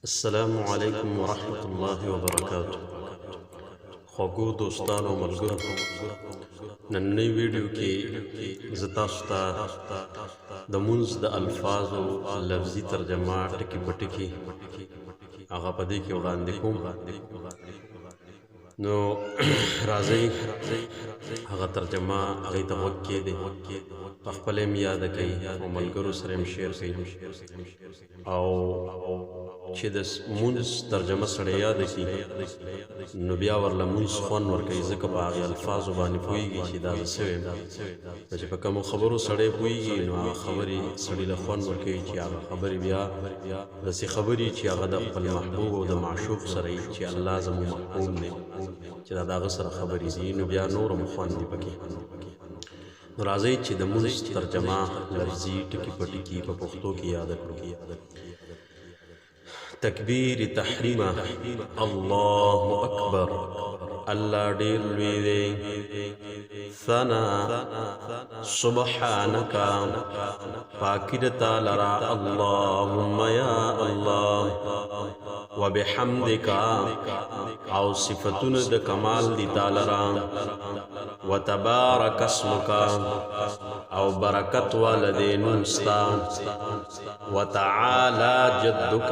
السلام علیکم ورحمۃ اللہ وبرکاتہ. خوږو دوستانو ملګرو، نننۍ ویډیو کې زه تاسو ته د مونځ د الفاظو لفظي ترجمه ټکي په ټکي هغه په دې کې وړاندې کوم. نو راځئ هغه ترجمه هغې ته غوږ کېږدئ، په خپله یې یاده کوئ او ملګرو سره یې شیر کوئ. او چې د مونځ ترجمه سړی یاده کړي نو بیا ورله مونځ خوند ورکوي، ځکه په هغې الفاظو باندې پوهېږي چې دا زه څه ویم. چې په کومو خبرو سړی پوهېږي نو هغه خبرې سړي له خوند ورکوي، چې هغه خبرې بیا داسې خبرې چې هغه د خپل محبوب او د معشوق سره وي، چې الله زموږ محبوب دی، چې دا د هغه سره خبرې دي، نو بیا نور هم خوند دي پکې. نو راځئ چې د مونځ ترجمه لفظي ټکي په ټکي په پښتو کې یاده کړو. تکبیر تحریمه، الله اکبر، الله ډیر لوی دی. ثنا، سبحانک، پاکی د تعالی را، اللهم یا الله، وبحمدک، او صفتونه د کمال دی تعالی را، وتبارک اسمک، او برکت والدی نوم ستا، وتعالی جدک،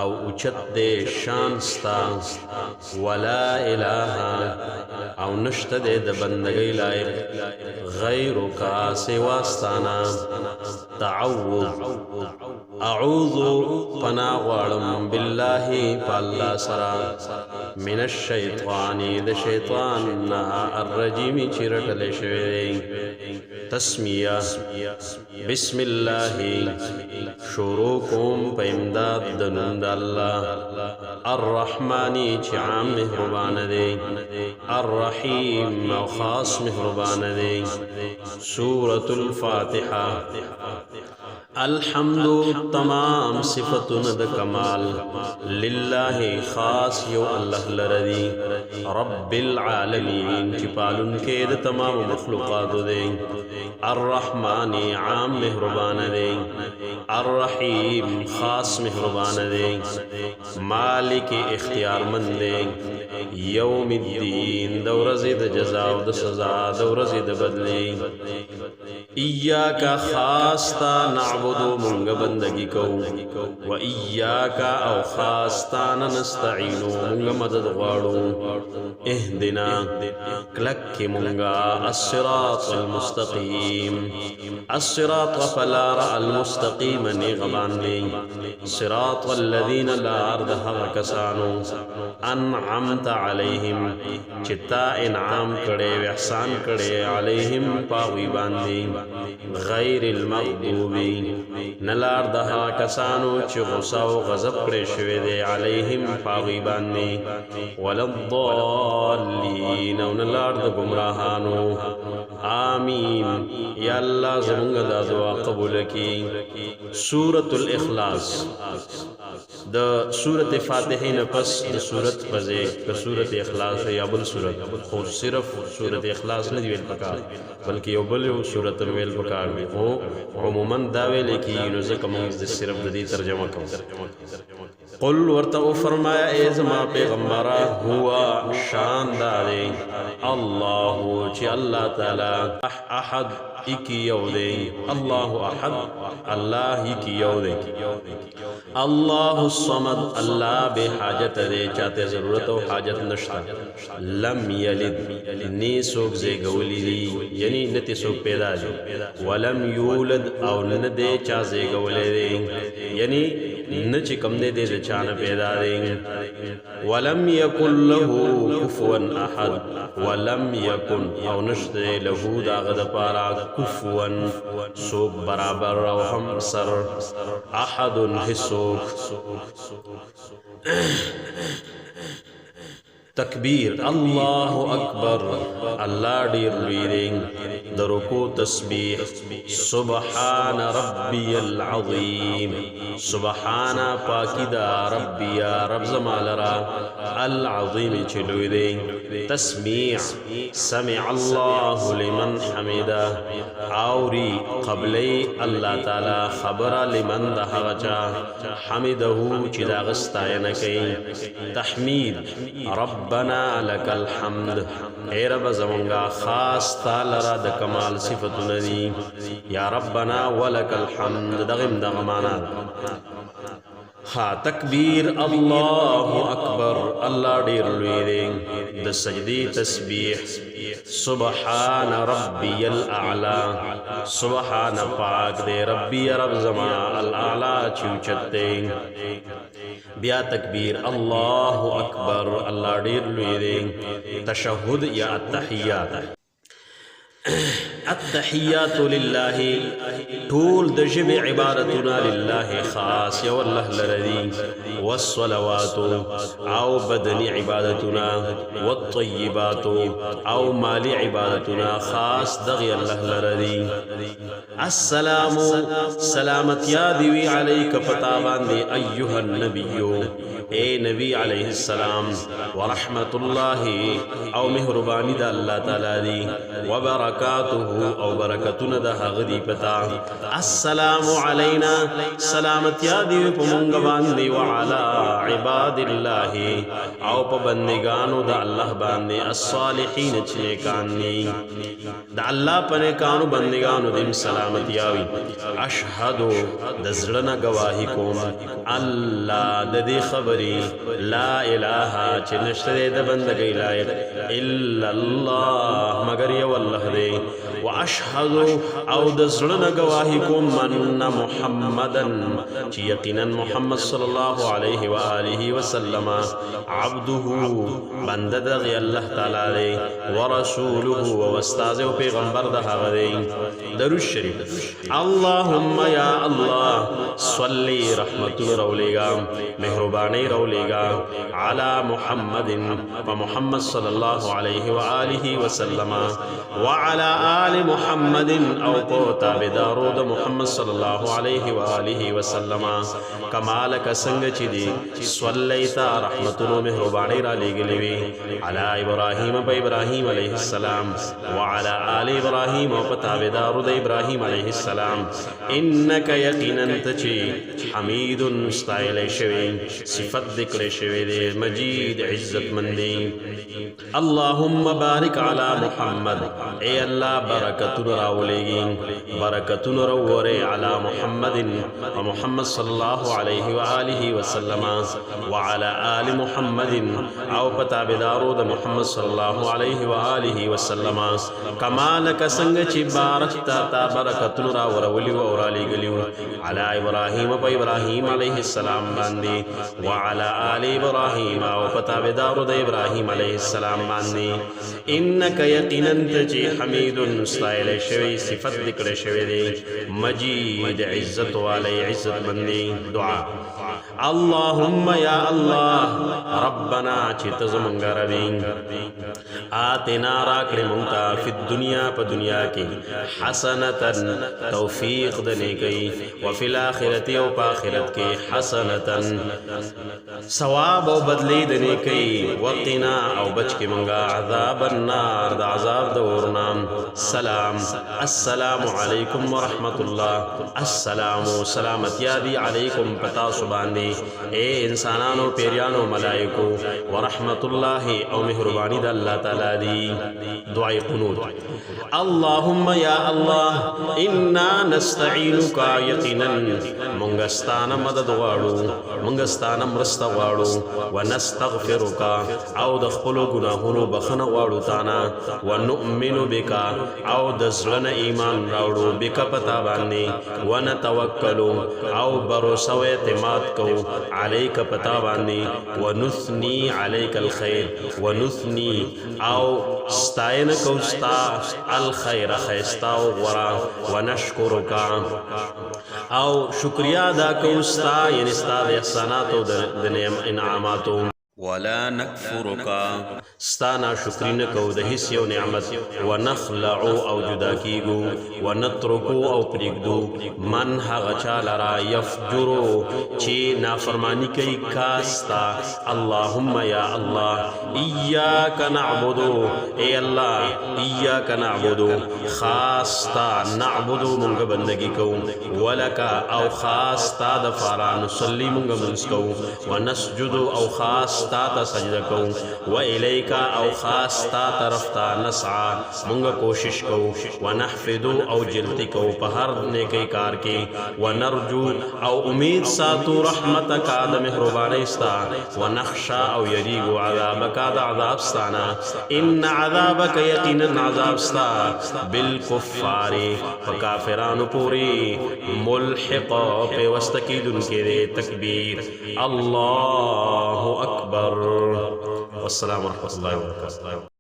او اوچت دے شان ستا، ولا الہ، او نشت دے د بندگی لائق غیرکا سواستانا. تعوذ، اعوذ پناہ غواړم باللہ پاللہ سرا، من الشیطان د شیطان نا الرجیم چې رټلی شوی دی. تسمیه، بسم الله، شروع کوم په امداد د نوم د الله، الرحمانی چې عام مهربان دی، الرحیم او خاص مهربان دی. سورة الفاتحه. الحمد، تمام صفتون د کمال، للہ خاص یو اللہ لردی، رب العالمین چې پالون کې د تمام مخلوقات دی، الرحمن عام مهربان دی، الرحیم خاص مهربان دی، مالک اختیار مند دی، یوم الدین د ورځې د جزا او د سزا د ورځې د بدلی. ایاک خاص تا نعبدو منگ بندگی کو، و ایاک او خاص تا نستعینو منگ مدد غاڑو. اهدنا کلک منگا الصراط المستقیم، الصراط فلار المستقیم نیغبان دی، صراط والذین لا ارد حق کسانو، انعمت علیہم چتا انعام کڑے و احسان کڑے، علیہم پاوی باندی، غیر المغضوبی نلار دہا کسانو چی غصہ و غضب کڑے شوے دے، علیہم پاوی باندی، وللضالین و نلار دا گمراہانو. آمین. یا اللہ زمانگا دا دعا قبول کی. سورة الاخلاص، دا سورة فاتحین پس دا سورة پزے دا سورة اخلاص یا بل سورة، خود صرف سورة اخلاص ندی ویل پکار بلکہ یو بل یو سورة ویل پکار بھی ہو. عموماً داوے لیکی نوزک منگز دا صرف دا دی ترجمہ کم. قل ورتو فرمایا اے زما پیغمبرہ، ہوا شاندارے، اللہ چی اللہ تعالی، احد ایکی یو دے، اللہ احد اللہ ایکی یو دے، اللہ الصمد اللہ بے حاجت دے، چاہتے ضرورت و حاجت نشتا. لم یلد نی سوک زے گولی دی، یعنی نتی سوک پیدا دی، ولم یولد او ندے چا زے گولے دے، یعنی نچ کم دے دے چانا پیدا دے. ولم یکن لہو کفوا احد، ولم یکن او نشت دے لہو داغد پارا کفوا سوک برابر او ہم سر، احد حسوک. تکبیر، اللہ اکبر، اللہ ډیر لوی دی. د رکوع تسبیح سبحان ربی العظیم سبحان پاکی دا ربی یا رب زمالرا العظیم چلوی دے تسمیع سمع اللہ لمن حمدہ آوری قبلی اللہ تعالی خبر لمن دا حغچا حمدہو چی دا غستائن کئی تحمید ربنا لک الحمد اے رب زمانگا خاص تالرا دا کمال صفت ندی یا ربنا ولک الحمد دغم دغمانا تکبیر اللہ اکبر اللہ دیر لوی دے دا سجدی تسبیح سبحان ربی الاعلا سبحان پاک دے ربی رب زمان الاعلا چوچت دے بیا تکبیر اللہ اکبر اللہ دیر لوی دے تشہد یا التحیات التحیات للہ طول دجب عبادتنا للہ خاص یا واللہ لردی والصلوات او بدنی عبادتنا والطیبات او مالی عبادتنا خاص دغی اللہ لردی السلام سلامت یادوی علیک پتابان دی ایوہ النبیو اے نبی علیہ السلام ورحمت اللہ او مہربانی دا اللہ تعالی دی وبرکاتہ او برکتنا دا غدی پتا السلام علینا سلامت یادی پمونگوان دی وعلا عباد اللہ او پا بندگانو دا اللہ باندی الصالحین چنیکانی دا اللہ پنکانو بندگانو دیم سلامت یاوی اشہدو دزلنا گواہی کوم اللہ دا دی خبری لا الہ چنشتر دا بندگی لائق الا اللہ مگر یو اللہ دے واشهد او دزلنا گواہی کو من محمدا چی یقینا محمد صلی اللہ علیہ وآلہ وسلم عبده بندد غی اللہ تعالی دے ورسوله واستاذ و پیغمبر دہا غدے درود شریف اللہم یا اللہ صلی رحمت رولے گا مہربانی رولے گا علی محمد و محمد صلی اللہ علیہ وآلہ وسلم وعلى آل محمد او کو تابدارو دا محمد صلی اللہ علیہ وآلہ وسلم کمالک سنگ چی دی صلیتا رحمتنو مہربانی را لے گلیوی علی ابراہیم پا ابراہیم علیہ السلام وعلى آل ابراہیم او پا تابدارو دا ابراہیم علیہ السلام انکا یقیناً تچی حمید مستعیل شوی صفت ذکر شوی دے مجید عزت مندی اللہم بارک علی محمد اے اللہ برکتن راولےگی برکتن روورے علی محمد و محمد صلی اللہ علیہ وآلہ وسلم وعلی آل محمد او پتابدارو دا محمد صلی اللہ علیہ وآلہ وسلم کمالک سنگ چی بارکتا تا برکتن راورولی و اورالی گلیو علی ابراہیم پا ابراہیم علیہ السلام باندی وعلی آل ابراہیم او پتابدارو دا ابراہیم علیہ السلام باندی انکا یقیناً تجی حمید مستعیل شوی صفت ذکر شوی دے مجید عزت والی عزت مندی دعا اللہم یا اللہ ربنا چیت زمانگا ربی آتنا راکڑ منتا فی الدنیا پا دنیا کی حسنتا توفیق دنے کی وفی الاخرت او پا آخرت کی حسنتا ثواب او بدلی دنے کی وقنا او بچ کے منگا عذاب النار دا عذاب دورنا سلام السلام علیکم ورحمت اللہ السلام سلامت یادی علیکم پتا سبان دی اے انسانانو پیریانو ملائکو ورحمت اللہ او مہربانی دا اللہ تعالی دی دعائی قنوت اللہم یا اللہ انا نستعینکا یقینا منگستان مدد غاڑو منگستان مرست غاڑو ونستغفرکا او دخلو گناہونو بخن غاڑو تانا ونؤمن بکا او دزلن ایمان راوڑو بکا پتا باننی ونتوکلو او بروسو اعتماد کو علیک پتا باننی ونثنی علیک الخیر ونثنی او ستائن کوستا الخیر خیستاو ورا ونشکرکا او شکریہ دا کوستا یعنی ستا دا احساناتو دا انعاماتو ولا نكفرك ستانا شکرین کو د هیڅ یو نعمت ونخلع او جدا کیگو ونترک او پریږدو من هغه چا لرا یفجرو چې نافرمانی کوي کاستا اللهم یا الله ایاک نعبد ای الله ایاک نعبد خاصتا نعبد مونږ بندگی کوو ولک او خاصتا د فارا نصلی مونږ منځ کوو ونسجد او خاص تا تا سجدہ کو و الیکا او خاص تا طرف تا نسعا منگا کوشش کو و نحفدو او جلتی کو پہر نیکی کار کی و نرجو او امید ساتو رحمتک آد مہربانیستا و نخشا او یریگو عذابک آد عذابستانا ان عذابک یقینا عذابستا بالکفاری فکافران پوری ملحق پیوستکیدن کے دے تکبیر اللہ اکبر والسلام ورحمة الله وبركاته.